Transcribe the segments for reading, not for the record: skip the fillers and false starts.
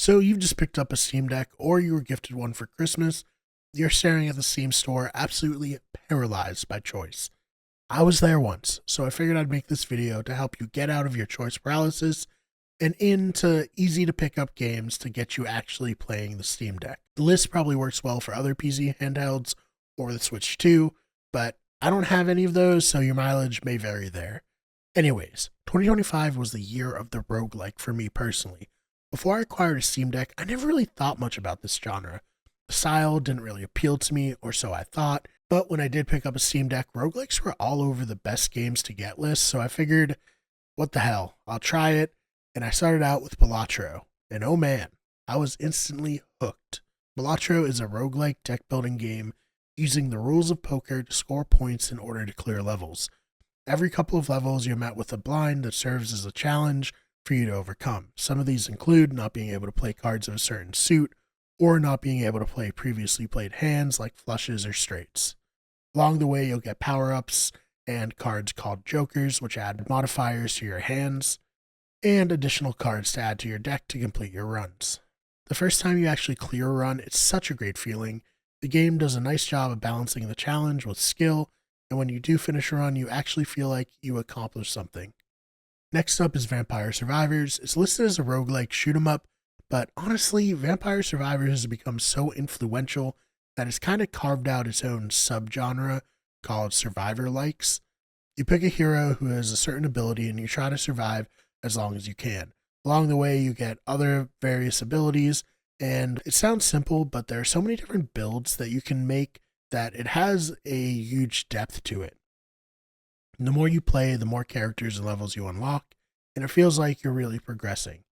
So you've just picked up a Steam Deck or you were gifted one for Christmas. You're staring at the Steam store, absolutely paralyzed by choice. I was there once, so I figured I'd make this video to help you get out of your choice paralysis and into easy to pick up games to get you actually playing the Steam Deck. The list probably works well for other PC handhelds or the Switch 2, but I don't have any of those, so your mileage may vary there. Anyways, 2025 was the year of the roguelike for me personally. Before I acquired a Steam Deck, I never really thought much about this genre. The style didn't really appeal to me, or so I thought, but when I did pick up a Steam Deck, roguelikes were all over the best games to get list, so I figured, what the hell, I'll try it, and I started out with Balatro, and oh man, I was instantly hooked. Balatro is a roguelike deck building game using the rules of poker to score points in order to clear levels. Every couple of levels, you're met with a blind that serves as a challenge for you to overcome. Some of these include not being able to play cards of a certain suit, or not being able to play previously played hands like flushes or straights. Along the way, you'll get power-ups and cards called jokers, which add modifiers to your hands, and additional cards to add to your deck to complete your runs. The first time you actually clear a run, it's such a great feeling. The game does a nice job of balancing the challenge with skill, and when you do finish a run, you actually feel like you accomplished something. Next up is Vampire Survivors. It's listed as a roguelike shoot 'em up, but honestly, Vampire Survivors has become so influential that it's kind of carved out its own subgenre called Survivor-likes. You pick a hero who has a certain ability and you try to survive as long as you can. Along the way, you get other various abilities, and it sounds simple, but there are so many different builds that you can make that it has a huge depth to it. And the more you play, the more characters and levels you unlock, and it feels like you're really progressing.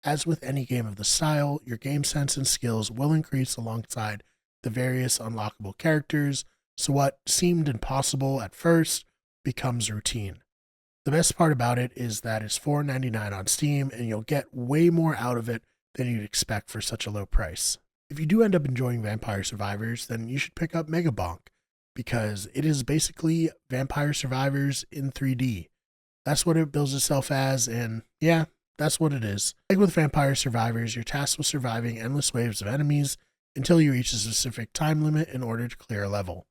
As with any game of the style, your game sense and skills will increase alongside the various unlockable characters, so what seemed impossible at first becomes routine. The best part about it is that it's $4.99 on Steam, and you'll get way more out of it than you'd expect for such a low price. If you do end up enjoying Vampire Survivors, then you should pick up Mega Bonk, because it is basically Vampire Survivors in 3D. That's what it bills itself as, and yeah, that's what it is. Like with Vampire Survivors, you're tasked with surviving endless waves of enemies until you reach a specific time limit in order to clear a level.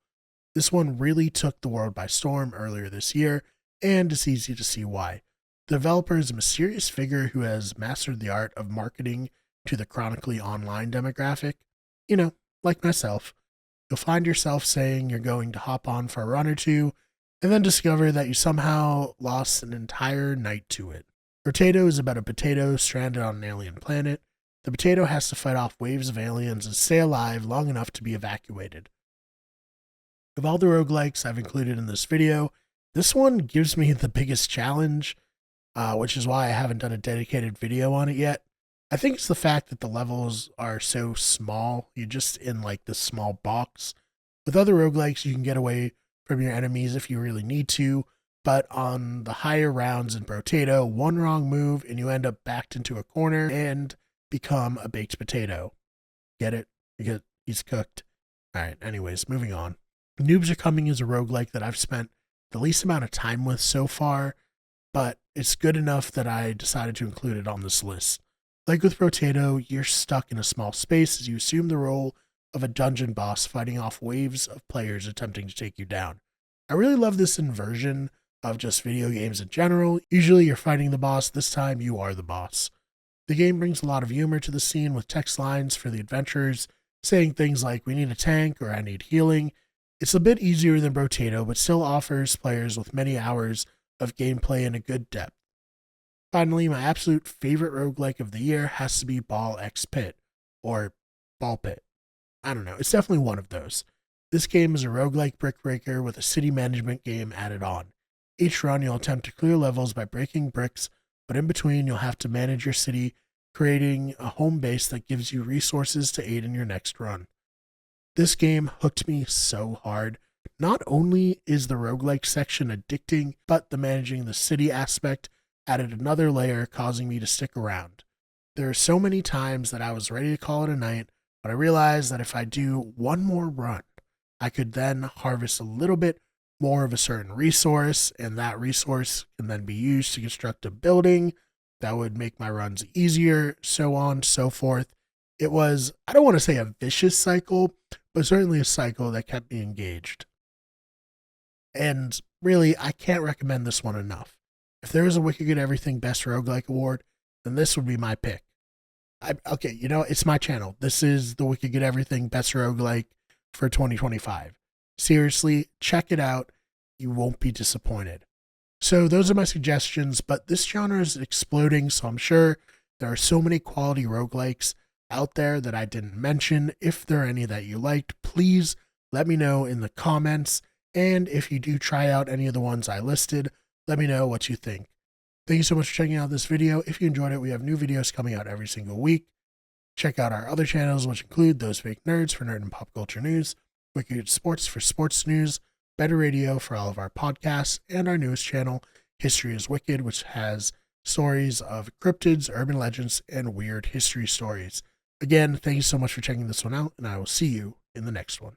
This one really took the world by storm earlier this year, and it's easy to see why. The developer is a mysterious figure who has mastered the art of marketing to the chronically online demographic. You know, like myself. You'll find yourself saying you're going to hop on for a run or two, and then discover that you somehow lost an entire night to it. Broato is about a potato stranded on an alien planet. The potato has to fight off waves of aliens and stay alive long enough to be evacuated. Of all the roguelikes I've included in this video, this one gives me the biggest challenge, which is why I haven't done a dedicated video on it yet. I think it's the fact that the levels are so small. You're just in like this small box. With other roguelikes, you can get away from your enemies if you really need to, but on the higher rounds in Broato, one wrong move and you end up backed into a corner and become a baked potato. Get it? Because he's cooked. Alright, anyways, moving on. Noobs Are Coming is a roguelike that I've spent the least amount of time with so far, but it's good enough that I decided to include it on this list. Like with Broato, you're stuck in a small space as you assume the role of a dungeon boss fighting off waves of players attempting to take you down. I really love this inversion of just video games in general. Usually you're fighting the boss, this time you are the boss. The game brings a lot of humor to the scene with text lines for the adventurers saying things like, "We need a tank," or "I need healing." It's a bit easier than Broato, but still offers players with many hours of gameplay and a good depth. Finally, my absolute favorite roguelike of the year has to be Ball X Pit, or Ball Pit. I don't know, it's definitely one of those. This game is a roguelike brick breaker with a city management game added on. Each run you'll attempt to clear levels by breaking bricks, but in between you'll have to manage your city, creating a home base that gives you resources to aid in your next run. This game hooked me so hard. Not only is the roguelike section addicting, but the managing the city aspect added another layer, causing me to stick around. There are so many times that I was ready to call it a night, but I realized that if I do one more run, I could then harvest a little bit more of a certain resource, and that resource can then be used to construct a building, that would make my runs easier, so on, so forth. It was, I don't want to say a vicious cycle, but certainly a cycle that kept me engaged. And really, I can't recommend this one enough. If there is a Wicked Good Everything Best Roguelike Award, then this would be my pick. Okay, it's my channel. This is the Wicked Good Everything Best Roguelike for 2025. Seriously, check it out. You won't be disappointed. So those are my suggestions, but this genre is exploding, so I'm sure there are so many quality roguelikes out there that I didn't mention. If there are any that you liked, please let me know in the comments. And if you do try out any of the ones I listed, let me know what you think. Thank you so much for checking out this video. If you enjoyed it, we have new videos coming out every single week. Check out our other channels, which include Those Fake Nerds for nerd and pop culture news, Wicked Sports for sports news, Better Radio for all of our podcasts, and our newest channel, History is Wicked, which has stories of cryptids, urban legends, and weird history stories. Again, thank you so much for checking this one out, and I will see you in the next one.